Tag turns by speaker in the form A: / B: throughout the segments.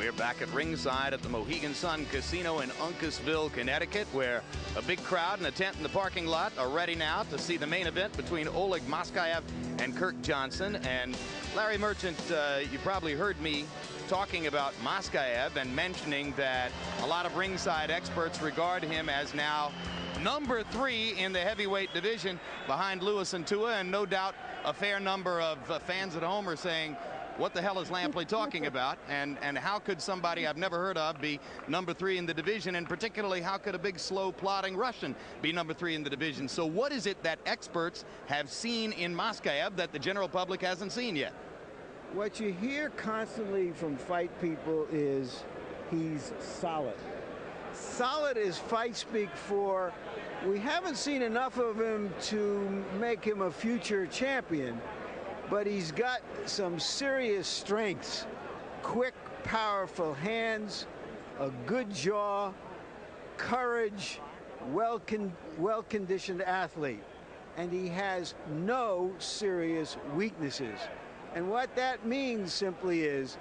A: We're back at ringside at the Mohegan Sun Casino in Uncasville, Connecticut, where a big crowd and a tent in the parking lot are ready now to see the main event between Oleg Maskaev and Kirk Johnson. And Larry Merchant, you probably heard me talking about Maskaev and mentioning that a lot of ringside experts regard him as now number 3 in the heavyweight division behind Lewis and Tua, and no doubt a fair number of fans at home are saying, what the hell is Lampley talking about? And how could somebody I've never heard of be number 3 in the division? And particularly, how could a big, slow, plodding Russian be number 3 in the division? So what is it that experts have seen in Maskaev that the general public hasn't seen yet?
B: What you hear constantly from fight people is he's solid. Solid is fight speak for, we haven't seen enough of him to make him a future champion, but he's got some serious strengths. Quick, powerful hands, a good jaw, courage, well-conditioned athlete. And he has no serious weaknesses. And what that means simply is,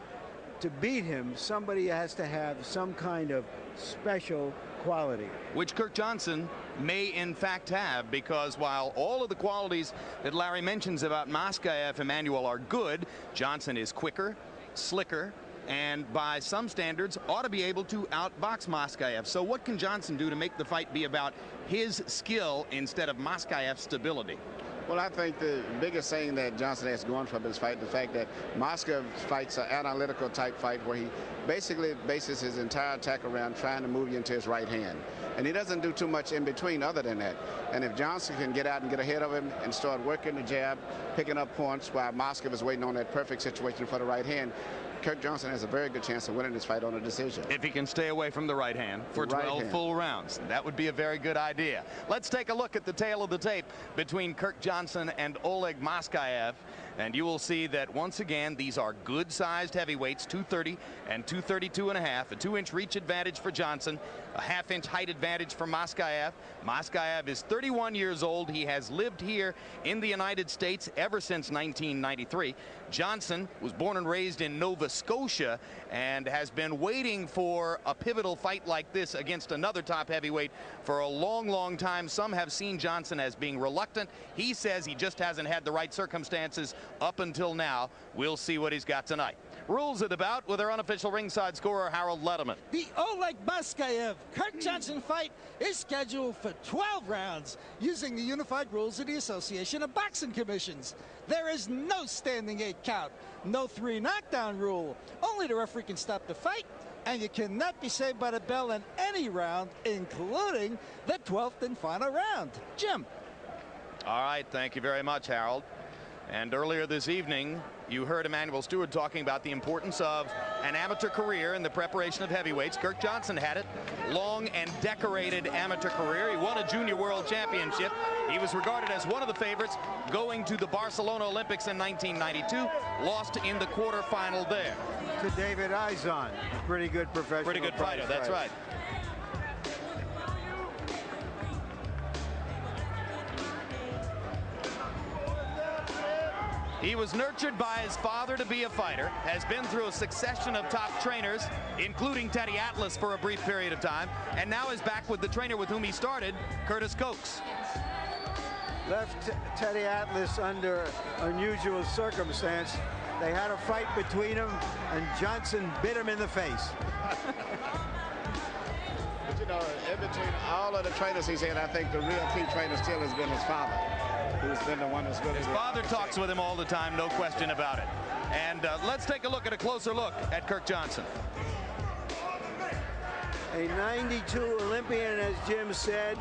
B: to beat him, somebody has to have some kind of special quality. Which
A: Kirk Johnson may in fact have, because while all of the qualities that Larry mentions about Maskaev, Emmanuel, are good, Johnson is quicker, slicker, and by some standards ought to be able to outbox Maskaev. So what can Johnson do to make the fight be about his skill instead of Maskaev's stability?
C: Well, I think the biggest thing that Johnson has going for this fight, the fact that Maskaev fights an analytical type fight where he basically bases his entire attack around trying to move you into his right hand. And he doesn't do too much in between other than that. And if Johnson can get out and get ahead of him and start working the jab, picking up points while Maskaev is waiting on that perfect situation for the right hand, Kirk Johnson has a very good chance of winning this fight on a decision.
A: If he can stay away from the right hand for 12 full rounds, that would be a very good idea. Let's take a look at the tail of the tape between Kirk Johnson and Oleg Maskaev, and you will see that once again these are good-sized heavyweights, 230 and 232 and a half, a 2-inch reach advantage for Johnson, a half-inch height advantage for Maskaev. Maskaev is 31 years old. He has lived here in the United States ever since 1993. Johnson was born and raised in Nova Scotia and has been waiting for a pivotal fight like this against another top heavyweight for a long, long time. Some have seen Johnson as being reluctant. He says he just hasn't had the right circumstances up until now. We'll see what he's got tonight. Rules of the bout with our unofficial ringside scorer, Harold Letterman.
D: The Oleg Maskaev Kirk Johnson fight is scheduled for 12 rounds using the unified rules of the Association of Boxing Commissions. There is no standing 8 count, no 3 knockdown rule. Only the referee can stop the fight, and you cannot be saved by the bell in any round, including the 12th and final round. Jim.
A: All right, thank you very much, Harold. And earlier this evening, you heard Emmanuel Stewart talking about the importance of an amateur career in the preparation of heavyweights. Kirk Johnson had it. Long and decorated amateur career. He won a junior world championship. He was regarded as one of the favorites going to the Barcelona Olympics in 1992. Lost in the quarterfinal there.
B: To David Izon. Pretty good professional.
A: Pretty good fighter, that's right. He was nurtured by his father to be a fighter, has been through a succession of top trainers, including Teddy Atlas for a brief period of time, and now is back with the trainer with whom he started, Curtis Coates.
B: Left Teddy Atlas under unusual circumstance. They had a fight between them, and Johnson bit him in the face.
C: But you know, in between all of the trainers he's had, I think the real key trainer still has been his father, who's been the one that's really...
A: His father talks with him all the time, no question about it. And let's take a look at a closer look at Kirk Johnson.
B: A 92 Olympian, as Jim said,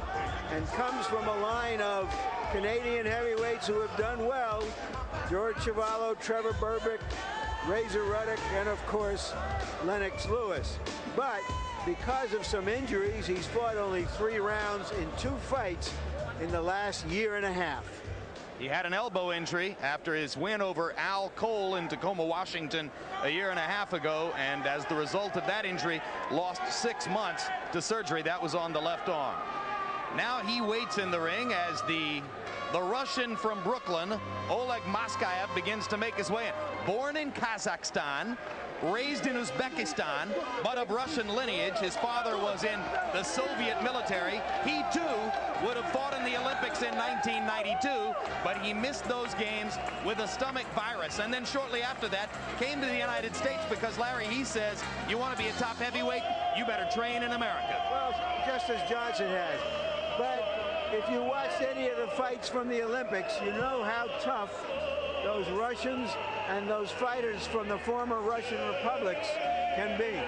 B: and comes from a line of Canadian heavyweights who have done well. George Chuvalo, Trevor Berbick, Razor Ruddock, and of course, Lennox Lewis. But because of some injuries, he's fought only 3 rounds in 2 fights in the last year and a half.
A: He had an elbow injury after his win over Al Cole in Tacoma, Washington a year and a half ago, and as the result of that injury, lost 6 months to surgery. That was on the left arm. Now he waits in the ring as the Russian from Brooklyn, Oleg Maskaev, begins to make his way in. Born in Kazakhstan, raised in Uzbekistan, but of Russian lineage. His father was in the Soviet military. He, too, would have fought in the Olympics in 1992, but he missed those games with a stomach virus. And then shortly after that, came to the United States because, Larry, he says, you want to be a top heavyweight, you better train in America.
B: Well, just as Johnson has. But if you watched any of the fights from the Olympics, you know how tough those Russians and those fighters from the former Russian republics can be.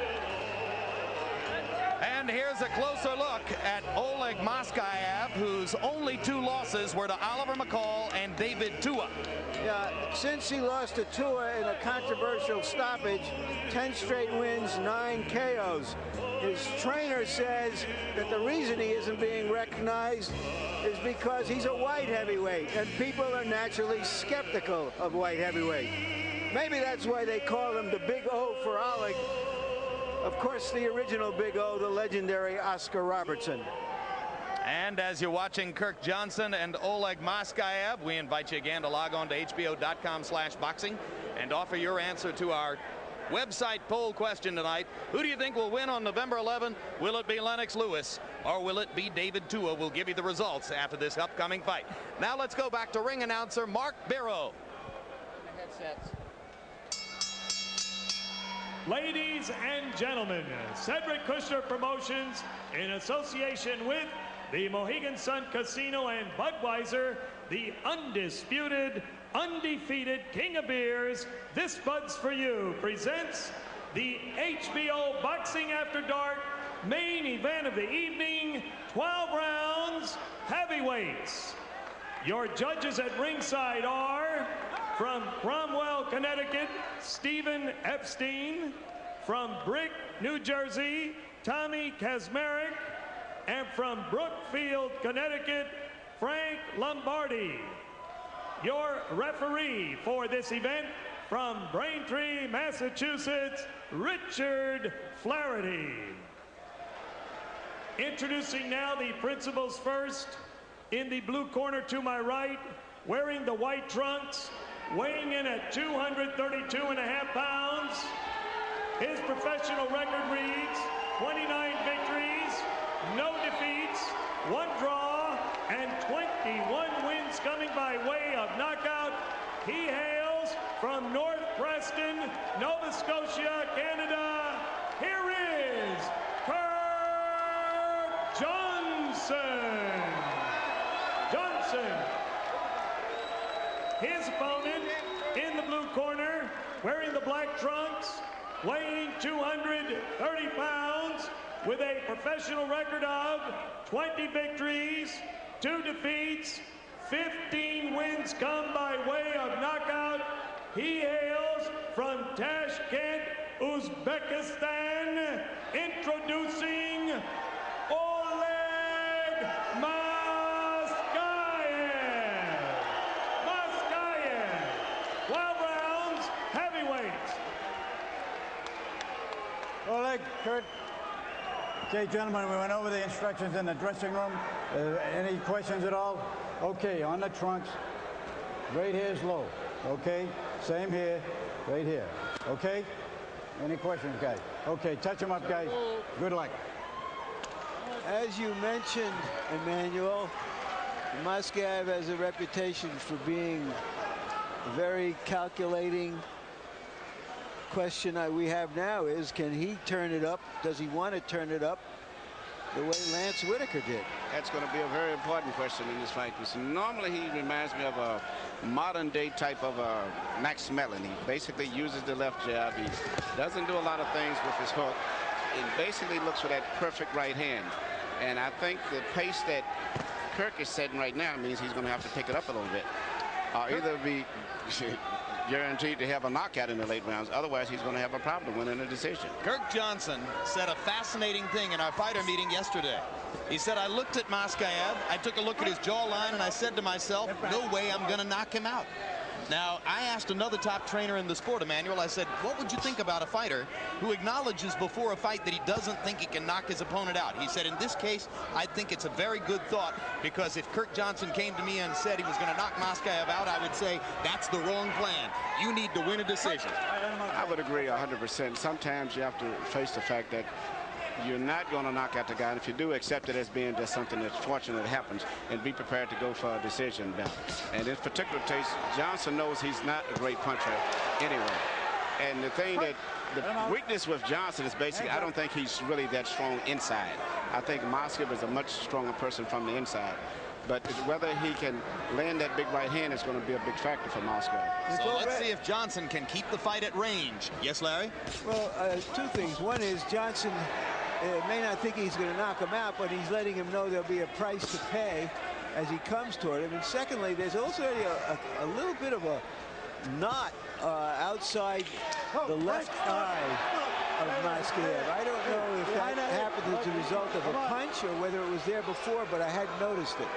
A: And here's a closer look at Oleg Maskaev, whose only 2 losses were to Oliver McCall and David Tua.
B: Yeah, since he lost to Tua in a controversial stoppage, 10 straight wins, 9 KOs. His trainer says that the reason he isn't being recognized is because he's a white heavyweight, and people are naturally skeptical of white heavyweight. Maybe that's why they call him the Big O for Oleg. Of course, the original Big O, the legendary Oscar Robertson.
A: And as you're watching Kirk Johnson and Oleg Maskaev, we invite you again to log on to HBO.com/boxing and offer your answer to our website poll question tonight. Who do you think will win on November 11? Will it be Lennox Lewis or will it be David Tua? We'll give you the results after this upcoming fight. Now let's go back to ring announcer Mark Biro.
E: Headsets.
F: Ladies and gentlemen, Cedric Kushner Promotions, in association with the Mohegan Sun Casino and Budweiser, the undisputed, undefeated King of Beers, This Bud's For You, presents the HBO Boxing After Dark main event of the evening, 12 rounds, heavyweights. Your judges at ringside are, from Cromwell, Connecticut, Stephen Epstein. From Brick, New Jersey, Tommy Kazmarek. And from Brookfield, Connecticut, Frank Lombardi. Your referee for this event, from Braintree, Massachusetts, Richard Flaherty. Introducing now the principals first. In the blue corner to my right, wearing the white trunks, weighing in at 232.5 pounds. His professional record reads 29 victories, no defeats, 1 draw, and 21 wins coming by way of knockout. He hails from North Preston, Nova Scotia, Canada. Here is Kirk Johnson. His opponent in the blue corner, wearing the black trunks, weighing 230 pounds, with a professional record of 20 victories, 2 defeats, 15 wins come by way of knockout. He hails from Tashkent, Uzbekistan, introducing Oleg Maskaev. 12 rounds, heavyweights.
G: Oleg, Kurt. Okay, gentlemen, we went over the instructions in the dressing room. Any questions at all? Okay, on the trunks, right here is low. Okay, same here, right here. Okay? Any questions, guys? Okay, touch them up, guys. Good luck.
B: As you mentioned, Emmanuel, Maskaev has a reputation for being very calculating. Question we have now is, can he turn it up? Does he want to turn it up the way Lance Whitaker did?
C: That's going to be a very important question in this fight. Normally, he reminds me of a modern-day type of Max Mellon. He basically uses the left jab. He doesn't do a lot of things with his hook. It basically looks for that perfect right hand. And I think the pace that Kirk is setting right now means he's going to have to pick it up a little bit. Either be guaranteed to have a knockout in the late rounds. Otherwise, he's going to have a problem winning a decision.
A: Kirk Johnson said a fascinating thing in our fighter meeting yesterday. He said, I looked at Maskaev, I took a look at his jawline, and I said to myself, no way I'm going to knock him out. Now, I asked another top trainer in the sport, Emmanuel, I said, what would you think about a fighter who acknowledges before a fight that he doesn't think he can knock his opponent out? He said, in this case, I think it's a very good thought, because if Kirk Johnson came to me and said he was going to knock Maskaev out, I would say, that's the wrong plan. You need to win a decision.
C: I would agree 100%. Sometimes you have to face the fact that you're not going to knock out the guy, and if you do, accept it as being just something that's fortunate that happens, and be prepared to go for a decision now. And in this particular case, Johnson knows he's not a great puncher anyway. And the thing that the weakness with Johnson is basically, I don't think he's really that strong inside. I think Maskaev is a much stronger person from the inside. But whether he can land that big right hand is going to be a big factor for Maskaev.
A: So let's see if Johnson can keep the fight at range. Yes, Larry?
B: Well, two things. One is Johnson may not think he's going to knock him out, but he's letting him know there'll be a price to pay as he comes toward him. And secondly, there's also a little bit of a knot outside the left eye of Maskaev. I don't know if that happened as a result of a punch or whether it was there before, but I hadn't noticed it.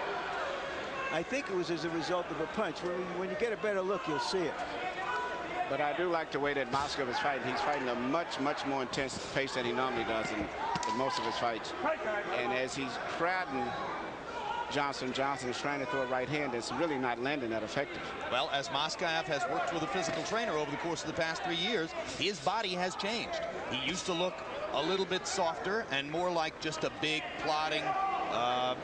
B: I think it was as a result of a punch. When you get a better look, you'll see it.
C: But I do like the way that Maskaev is fighting. He's fighting a much, much more intense pace than he normally does in most of his fights. And as he's crowding Johnson is trying to throw a right hand that's really not landing that effective.
A: Well, as Maskaev has worked with a physical trainer over the course of the past 3 years, his body has changed. He used to look a little bit softer and more like just a big, plodding,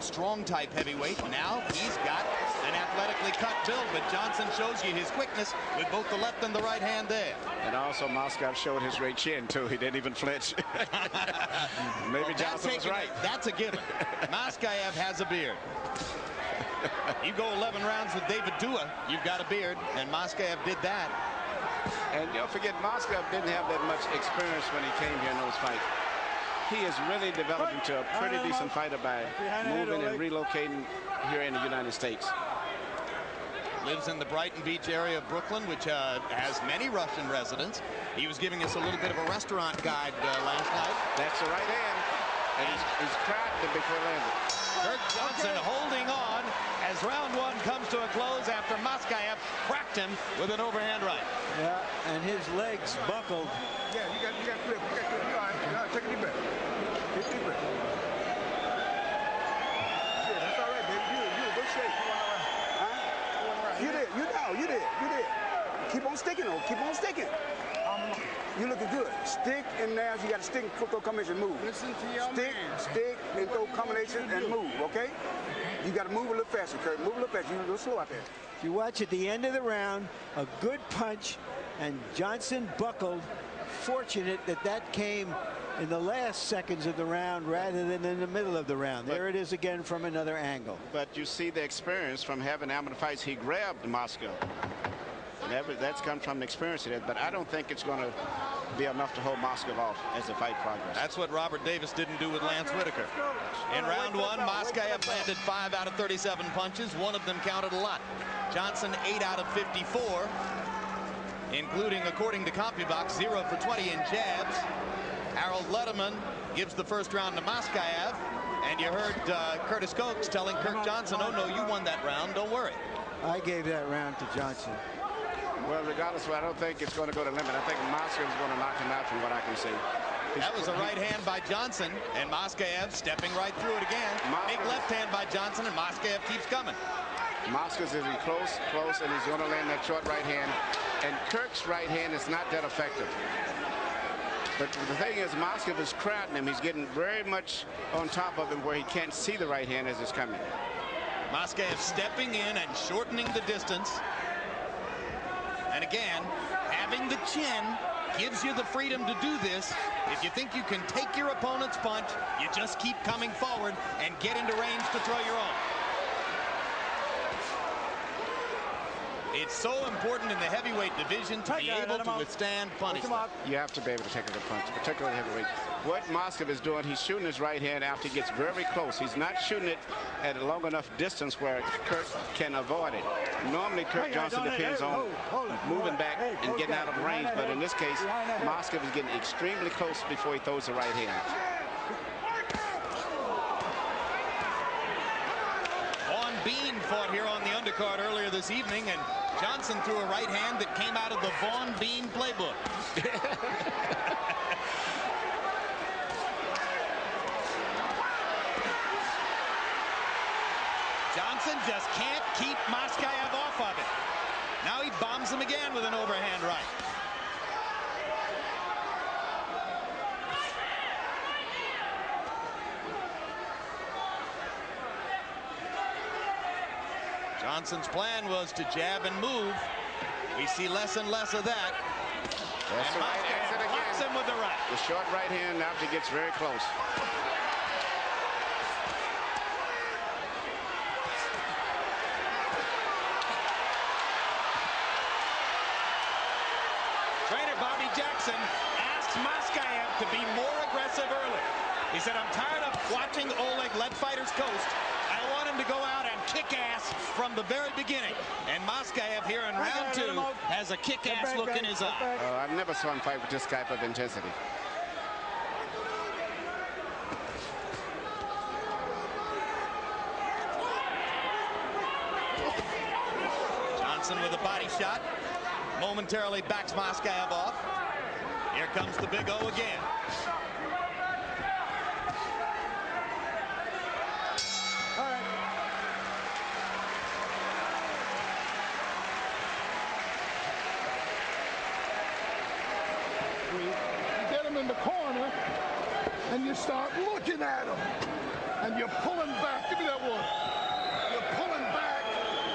A: strong type heavyweight. Now he's got an athletically cut build, but Johnson shows you his quickness with both the left and the right hand there.
C: And also Maskaev showed his great chin too. He didn't even flinch. Maybe well, Johnson was right.
A: That's a given. Maskaev has a beard. You go 11 rounds with David Dua, you've got a beard, and Maskaev did that.
C: And don't forget, Maskaev didn't have that much experience when he came here in those fights. He has really developed into a pretty decent fighter by moving and relocating here in the United States.
A: Lives in the Brighton Beach area of Brooklyn, which has many Russian residents. He was giving us a little bit of a restaurant guide last night.
C: That's the right hand. And he's cracked it before landing.
A: Kirk Johnson holding on as round one comes to a close after Maskaev cracked him with an overhand right.
B: Yeah, and his legs buckled.
H: Yeah, you got grip. You got grip. All right, take a deep breath. Take a deep breath. Yeah, that's all right, baby. You in good shape. You want to run. Huh? You did. Keep on sticking, though. Keep on sticking. You looking good. Stick and now you got to stick and throw combination, move.
E: Listen to your
H: Stick and throw combination and move, okay? You got to move a little faster, Kirk. Move a little faster. You're a little slow out there.
B: If you watch at the end of the round, a good punch, and Johnson buckled. Fortunate that came in the last seconds of the round rather than in the middle of the round. There it is again from another angle.
C: But you see the experience from having amateur fights. He grabbed Maskaev. That's come from the experience of it, but I don't think it's going to be enough to hold Maskaev off as the fight progresses.
A: That's what Robert Davis didn't do with Lance Whitaker. In round one, Maskaev landed 5 out of 37 punches. One of them counted a lot. Johnson 8 out of 54, including, according to CompuBox, 0 for 20 in jabs. Harold Letterman gives the first round to Maskaev, and you heard Curtis Coates telling Kirk Johnson, oh no, you won that round, don't worry.
B: I gave that round to Johnson.
C: Well, regardless, I don't think it's going to go to limit. I think Maskaev's going to knock him out from what I can see.
A: That was a right hand by Johnson, and Maskaev stepping right through it again. Big left hand by Johnson, and Maskaev keeps coming.
C: Maskaev is close, and he's going to land that short right hand. And Kirk's right hand is not that effective. But the thing is, Maskaev is crowding him. He's getting very much on top of him where he can't see the right hand as it's coming.
A: Maskaev stepping in and shortening the distance. And again, having the chin gives you the freedom to do this. If you think you can take your opponent's punch, you just keep coming forward and get into range to throw your own. It's so important in the heavyweight division to be able to withstand punishment.
C: You have to be able to take a good punch, particularly heavyweight. What Maskaev is doing, he's shooting his right hand after he gets very close. He's not shooting it at a long enough distance where Kirk can avoid it. Normally, Kirk Johnson depends on moving back and getting out of range, but in this case, Maskaev is getting extremely close before he throws the right hand.
A: Bean fought here on the undercard. card earlier this evening, and Johnson threw a right hand that came out of the Vaughn Bean playbook. Johnson just can't keep Maskaev off of it. Now he bombs him again with an overhand right. Johnson's plan was to jab and move. We see less and less of that.
C: That's
A: and
C: right. That's it
A: blocks
C: again.
A: him with the right.
C: The short right hand now he gets very close.
A: Trainer Bobby Jackson asked Maskaev to be more aggressive early. He said, I'm tired of watching Oleg let fighters coast. I want him to go out and kick ass from the very beginning. And Maskaev here in round 2 has a kick-ass look in his eye.
C: I've never saw him fight with this type of intensity.
A: Johnson with a body shot. Momentarily backs Maskaev off. Here comes the big O again.
I: You get him in the corner, and you start looking at him, and you're pulling back. Give me that one. You're pulling back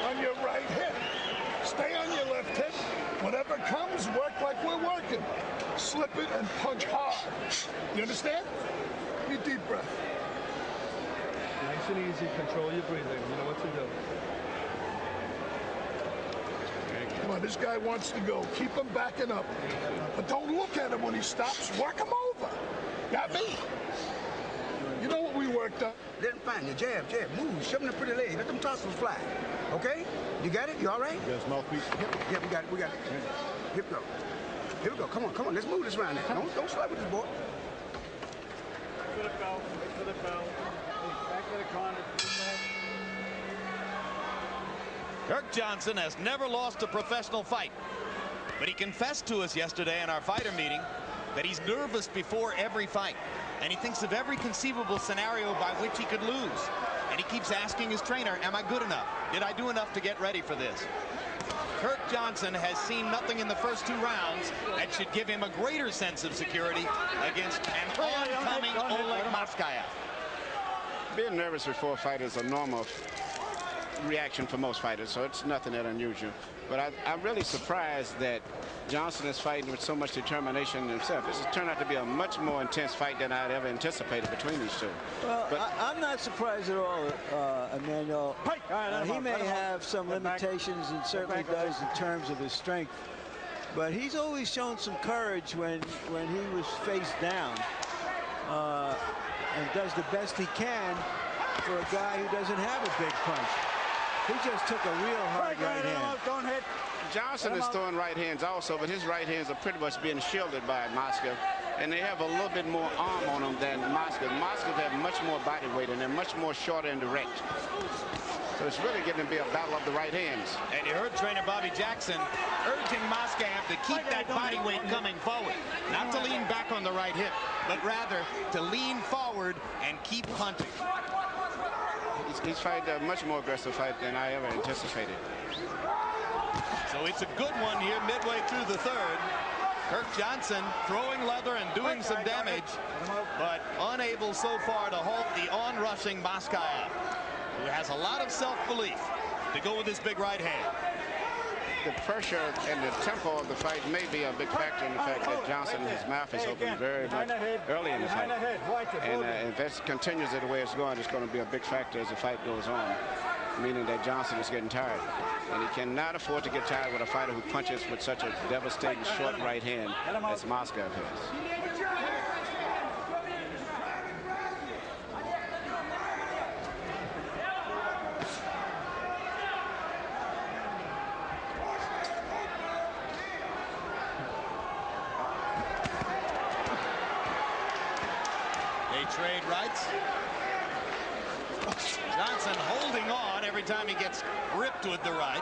I: on your right hip. Stay on your left hip. Whatever comes, work like we're working. Slip it and punch hard. You understand? Give me a deep breath.
J: Nice and easy. Control your breathing. You know what to do.
I: Come on, this guy wants to go. Keep him backing up. But don't look at him when he stops. Work him over. Got me? You know what we worked on?
H: Let him find you. Jab, jab. Move. Shove him the pretty leg. Let them tossers fly. Okay? You got it? You all right?
J: Yes, mouthpiece.
H: Yep, we got it. We got it. Here we go. Here we go. Come on, come on. Let's move this round now. Don't slide with this boy.
G: Wait for the bell. Wait for the bell. Hey, back to the corner.
A: Kirk Johnson has never lost a professional fight, but he confessed to us yesterday in our fighter meeting that he's nervous before every fight, and he thinks of every conceivable scenario by which he could lose, and he keeps asking his trainer, am I good enough? Did I do enough to get ready for this? Kirk Johnson has seen nothing in the first 2 rounds that should give him a greater sense of security against an oncoming Oleg Maskaev.
C: Being nervous before a fight is a normal reaction for most fighters, so it's nothing that unusual. But I'm really surprised that Johnson is fighting with so much determination himself. This has turned out to be a much more intense fight than I'd ever anticipated between these two.
B: Well, I'm not surprised at all, Emmanuel. He may have some limitations, and certainly does in terms of his strength. But he's always shown some courage when he was face down, and does the best he can for a guy who doesn't have a big punch. He just took a real hard right hand.
G: Don't hit.
C: Johnson is throwing right hands also, but his right hands are pretty much being shielded by Maskaev, and they have a little bit more arm on them than Maskaev. Maskaev have much more body weight, and they're much more shorter and direct. So it's really getting to be a battle of the right hands.
A: And you heard trainer Bobby Jackson urging Maskaev to keep that body weight coming forward, not to lean back on the right hip, but rather to lean forward and keep punching.
C: He's fighting a much more aggressive fight than I ever anticipated.
A: So it's a good one here midway through the 3rd. Kirk Johnson throwing leather and doing some damage, but unable so far to halt the on-rushing Maskaev, who has a lot of self-belief to go with his big right hand.
C: The pressure and the tempo of the fight may be a big factor in the fact that Johnson, his mouth is open very much early in the fight. And if that continues the way it's going, it's going to be a big factor as the fight goes on, meaning that Johnson is getting tired. And he cannot afford to get tired with a fighter who punches with such a devastating short right hand as Maskaev has.
A: Trade rights. Johnson holding on every time he gets ripped with the right.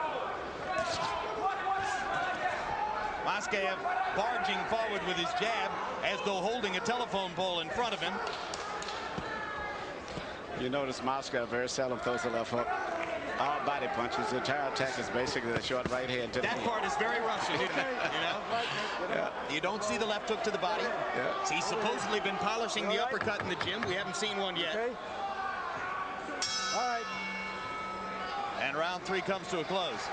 A: Maskaev barging forward with his jab as though holding a telephone pole in front of him.
C: You notice Maskaev very seldom throws the left hook. All body punches. The entire attack is basically the short right hand to the
A: That part is very Russian, isn't it? You know?
C: Yeah.
A: You don't see the left hook to the body.
C: Yeah.
A: He's supposedly been polishing the uppercut in the gym. We haven't seen one yet.
G: Okay. All right.
A: And round 3 comes to a close.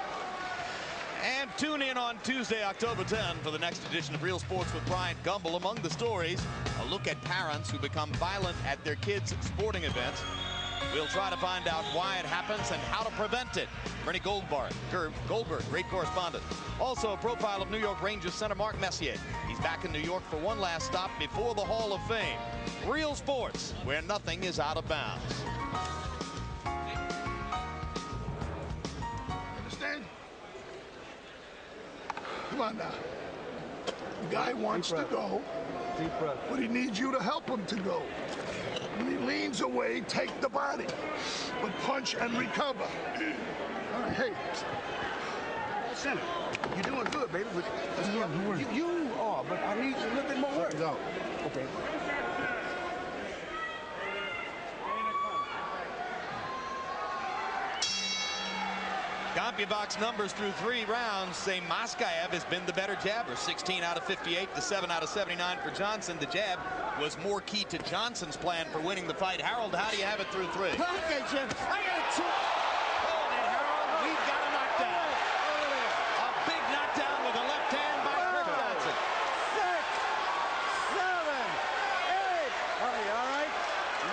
A: And tune in on Tuesday, October 10 for the next edition of Real Sports with Bryant Gumbel. Among the stories, a look at parents who become violent at their kids' sporting events. We'll try to find out why it happens and how to prevent it. Bernie Goldberg, great correspondent. Also a profile of New York Rangers center Mark Messier. He's back in New York for one last stop before the Hall of Fame. Real Sports, where nothing is out of bounds.
I: Understand? Come on now. The guy wants to go,
J: Deep breath.
I: but he needs you to help him to go. When he leans away, take the body, but punch and recover. All right, hey.
H: Center, you're doing good, baby. You are, but I need a little bit more work.
I: Go.
H: Okay.
A: CompuBox numbers through 3 rounds say Maskaev has been the better jabber. 16 out of 58 to 7 out of 79 for Johnson. The jab was more key to Johnson's plan for winning the fight. Harold, how do you have it through 3?
D: Okay, Jim. I got it.
A: Oh, and Harold, we've got a knockdown. A big knockdown with a left hand by Kirk Johnson.
G: 6, 7, 8. Oh, you all right?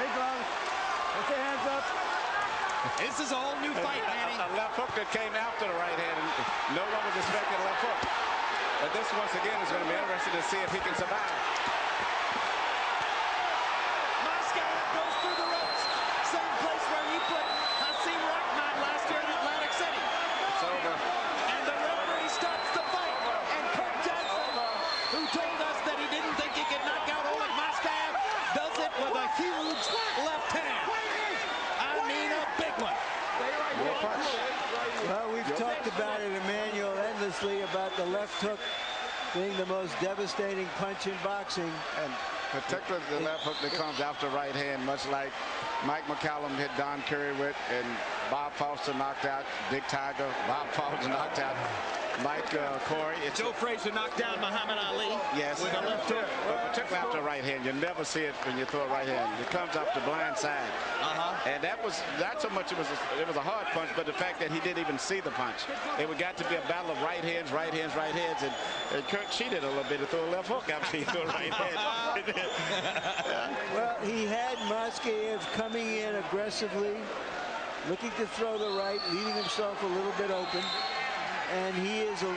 G: Big gloves. Put your hands up.
A: This is a whole new fight, Manny.
C: A left hook that came after the right hand, and no one was expecting a left hook. But this, once again, is going to be interesting to see if he can survive.
A: Maskaev goes through the ropes. Same place where he put Hasim Rahman last year in Atlantic City.
C: It's over.
A: And the referee stops the fight. And Kirk Johnson, who told us that he didn't think he could knock out Oleg Maskaev, does it with a huge left hand. I mean, a big one.
B: Well, we've talked about it, Emmanuel, endlessly about the left hook being the most devastating punch in boxing.
C: And particularly the left hook that comes after right hand, much like Mike McCallum hit Don Curry with, and Bob Foster knocked out Big Tiger. Bob Foster knocked out Mike Corey.
A: Joe Frazier knocked down Muhammad Ali.
C: Yes.
A: With a left hook.
C: But particularly after right hand, you never see it when you throw a right hand. It comes off the blind side. And that was not so much it was a hard punch, but the fact that he didn't even see the punch. It would got to be a battle of right hands, and Kirk cheated a little bit to throw a left hook after he threw a right hand.
B: Well, he had Maskaev coming in aggressively, looking to throw the right, leaving himself a little bit open. And he is a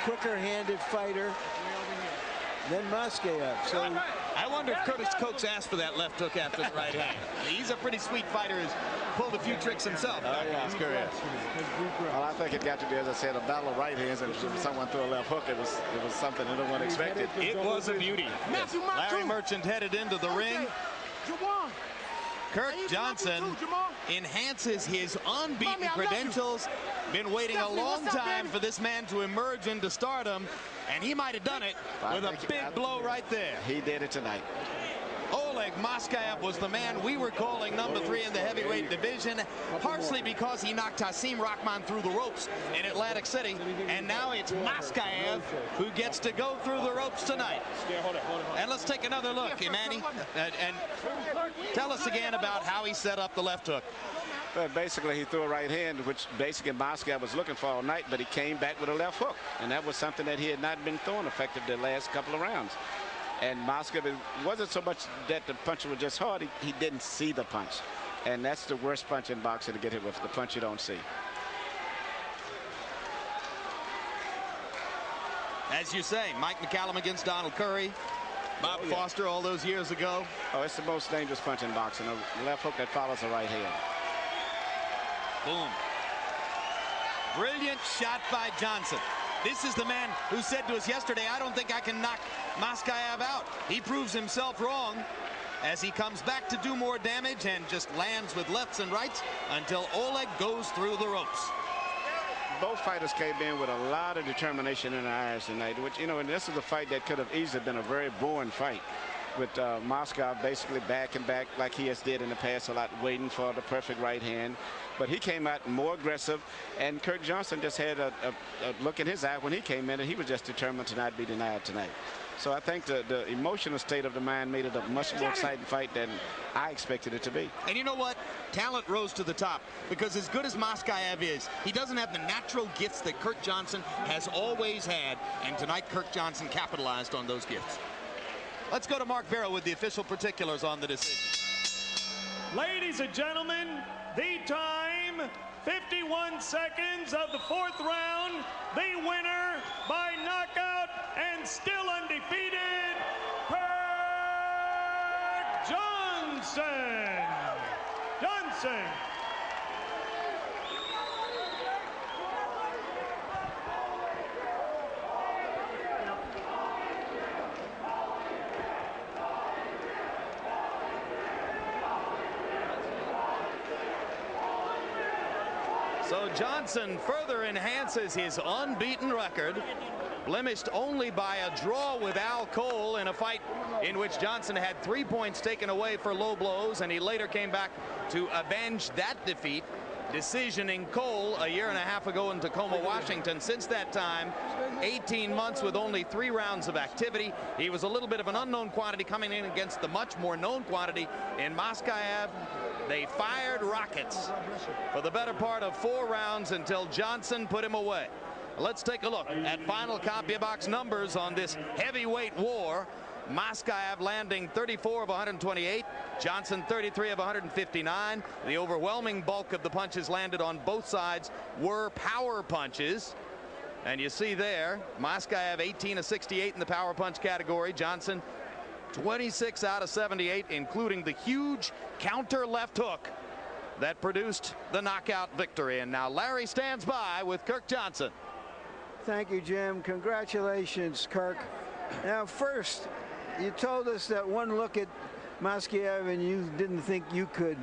B: quicker-handed fighter than Maskaev. So
A: I wonder if Curtis Coates asked for that left hook after the right hand. He's a pretty sweet fighter. He's pulled a few tricks himself back in his career.
C: Well, I think it got to be, as I said, a battle of right hands, and if someone threw a left hook, it was something that no one expected.
A: It was a beauty. Yes. Larry Merchant headed into the ring. Kirk Johnson enhances his unbeaten credentials. Been waiting a long time for this man to emerge into stardom, and he might have done it with a big blow right there.
C: He did it tonight.
A: Oleg Maskaev was the man we were calling number 3 in the heavyweight division, partially because he knocked Hasim Rahman through the ropes in Atlantic City, and now it's Maskaev who gets to go through the ropes tonight. And let's take another look, Manny, and tell us again about how he set up the left hook.
C: Well, basically, he threw a right hand, which basically Maskaev was looking for all night, but he came back with a left hook, and that was something that he had not been throwing effective the last couple of rounds. And Maskaev, it wasn't so much that the punch was just hard, he didn't see the punch. And that's the worst punch in boxing, to get hit with the punch you don't see.
A: As you say, Mike McCallum against Donald Curry, Bob Foster all those years ago.
C: Oh, it's the most dangerous punch in boxing, a left hook that follows a right hand.
A: Boom. Brilliant shot by Johnson. This is the man who said to us yesterday, I don't think I can knock Maskaev out. He proves himself wrong as he comes back to do more damage and just lands with lefts and rights until Oleg goes through the ropes.
C: Both fighters came in with a lot of determination in their eyes tonight, which, you know, and this is a fight that could have easily been a very boring fight, with Maskaev basically back and back like he has did in the past a lot, waiting for the perfect right hand. But he came out more aggressive, and Kirk Johnson just had a look in his eye when he came in, and he was just determined to not be denied tonight. So I think the emotional state of the mind made it a much more exciting fight than I expected it to be.
A: And you know what? Talent rose to the top, because as good as Maskaev is, he doesn't have the natural gifts that Kirk Johnson has always had, and tonight Kirk Johnson capitalized on those gifts. Let's go to Mark Vera with the official particulars on the decision.
F: Ladies and gentlemen, the time, 51 seconds of the 4th round. The winner by knockout and still undefeated, Kirk Johnson.
A: So Johnson further enhances his unbeaten record, blemished only by a draw with Al Cole in a fight in which Johnson had 3 points taken away for low blows, and he later came back to avenge that defeat, decisioning Cole a year and a half ago in Tacoma, Washington. Since that time, 18 months with only 3 rounds of activity. He was a little bit of an unknown quantity coming in against the much more known quantity in Maskaev. They fired rockets for the better part of 4 rounds until Johnson put him away. Let's take a look at final CompuBox numbers on this heavyweight war. Maskaev landing 34 of 128, Johnson 33 of 159. The overwhelming bulk of the punches landed on both sides were power punches. And you see there, Maskaev 18 of 68 in the power punch category. Johnson 26 out of 78, including the huge counter left hook that produced the knockout victory. And now Larry stands by with Kirk Johnson.
B: Thank you, Jim. Congratulations, Kirk. Now, first, you told us that one look at Maskaev and you didn't think you could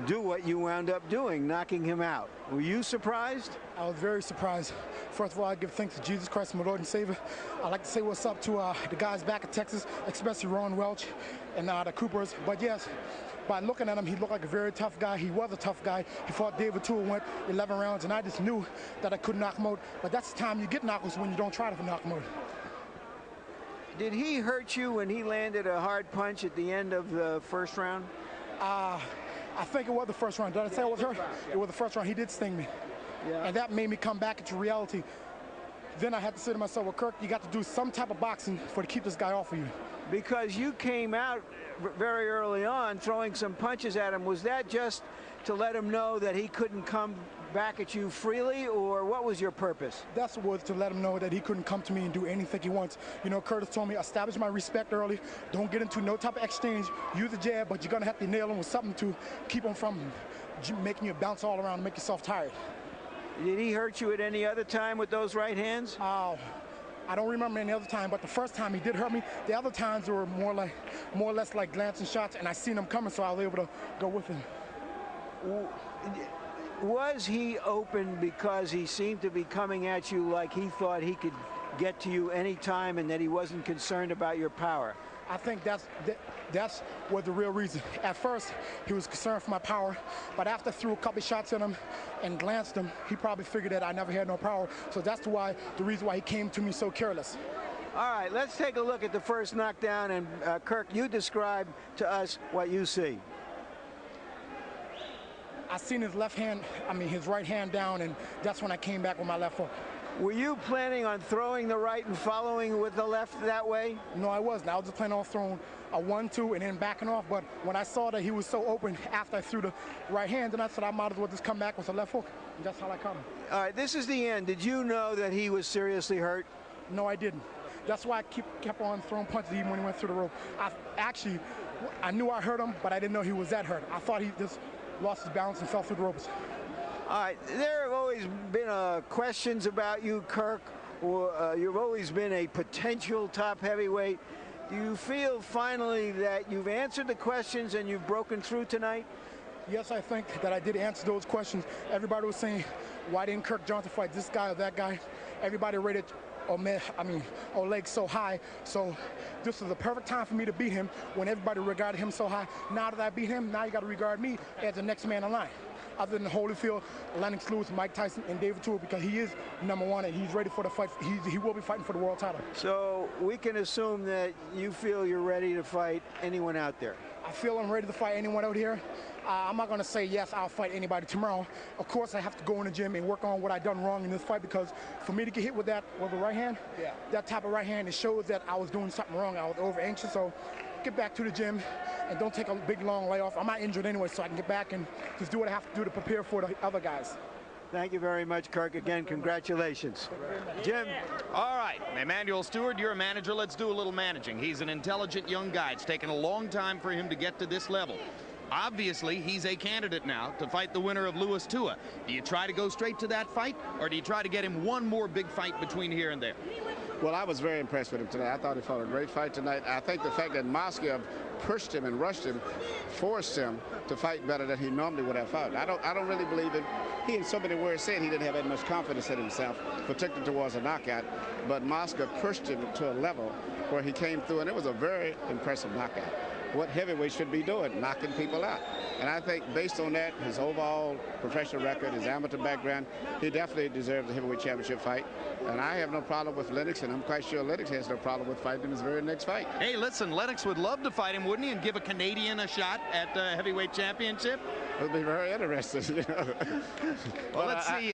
B: do what you wound up doing, knocking him out. Were you surprised?
K: I was very surprised. First of all, I give thanks to Jesus Christ, my Lord and Savior. I'd like to say what's up to the guys back in Texas, especially Ron Welch and the Coopers. But yes, by looking at him, he looked like a very tough guy. He was a tough guy. He fought David Tool, went 11 rounds, and I just knew that I couldn't knock him out. But that's the time you get knockouts, when you don't try to knock him out.
B: Did he hurt you when he landed a hard punch at the end of the first round?
K: I think it was the first round. Did I say it was hurt? It was the first round. He did sting me. Yeah. And that made me come back into reality. Then I had to say to myself, well, Kirk, you got to do some type of boxing to keep this guy off of you.
B: Because you came out very early on throwing some punches at him. Was that just to let him know that he couldn't come back at you freely, or what was your purpose?
K: That's was to let him know that he couldn't come to me and do anything he wants. You know, Curtis told me, establish my respect early. Don't get into no type of exchange. Use a jab, but you're going to have to nail him with something to keep him from making you bounce all around and make yourself tired.
B: Did he hurt you at any other time with those right hands?
K: I don't remember any other time, but the first time he did hurt me. The other times were more or less like glancing shots, and I seen him coming, so I was able to go with him.
B: Was he open because he seemed to be coming at you like he thought he could get to you any time and that he wasn't concerned about your power?
K: I think that's was the real reason. At first, he was concerned for my power, but after I threw a couple shots at him and glanced him, he probably figured that I never had no power. So that's the reason why he came to me so careless.
B: All right, let's take a look at the first knockdown, and Kirk, you describe to us what you see.
K: I seen his his right hand down, and that's when I came back with my left hook.
B: Were you planning on throwing the right and following with the left that way?
K: No, I wasn't. I was just planning on throwing a 1-2 and then backing off. But when I saw that he was so open after I threw the right hand, then I said I might as well just come back with the left hook. And that's how I come.
B: All right, this is the end. Did you know that he was seriously hurt?
K: No, I didn't. That's why I kept on throwing punches even when he went through the rope. I knew I hurt him, but I didn't know he was that hurt. I thought he just lost his balance and fell through the ropes.
B: All right, there have always been questions about you, Kirk. You've always been a potential top heavyweight. Do you feel finally that you've answered the questions and you've broken through tonight?
K: Yes, I think that I did answer those questions. Everybody was saying, why didn't Kirk Johnson fight this guy or that guy? Everybody rated Oleg so high. So this is the perfect time for me to beat him when everybody regarded him so high. Now that I beat him, now you got to regard me as the next man in line. Other than Holyfield, Lennox Lewis, Mike Tyson, and David Tour, because he is #1 and he's ready for the fight. He will be fighting for the world title.
B: So we can assume that you feel you're ready to fight anyone out there.
K: I feel I'm ready to fight anyone out here. I'm not going to say, yes, I'll fight anybody tomorrow. Of course, I have to go in the gym and work on what I've done wrong in this fight, because for me to get hit with the right hand, that type of right hand, it shows that I was doing something wrong. I was over anxious. So get back to the gym and don't take a big, long layoff. I'm not injured anyway, so I can get back and just do what I have to do to prepare for the other guys.
B: Thank you very much, Kirk. Again, congratulations. Jim.
A: All right, Emmanuel Stewart, you're a manager. Let's do a little managing. He's an intelligent young guy. It's taken a long time for him to get to this level. Obviously, he's a candidate now to fight the winner of Lewis Tua. Do you try to go straight to that fight, or do you try to get him one more big fight between here and there?
C: Well, I was very impressed with him tonight. I thought he fought a great fight tonight. I think the fact that Maskaev pushed him and rushed him forced him to fight better than he normally would have fought. I don't really believe it. He, in so many words, said he didn't have that much confidence in himself, particularly towards a knockout. But Maskaev pushed him to a level where he came through, and it was a very impressive knockout. What heavyweight should be doing, knocking people out. And I think based on that, his overall professional record, his amateur background, he definitely deserves a heavyweight championship fight. And I have no problem with Lennox, and I'm quite sure Lennox has no problem with fighting him his very next fight.
A: Hey, listen, Lennox would love to fight him, wouldn't he, and give a Canadian a shot at the heavyweight championship?
C: It would be very interesting, you know.
A: Well, let's see.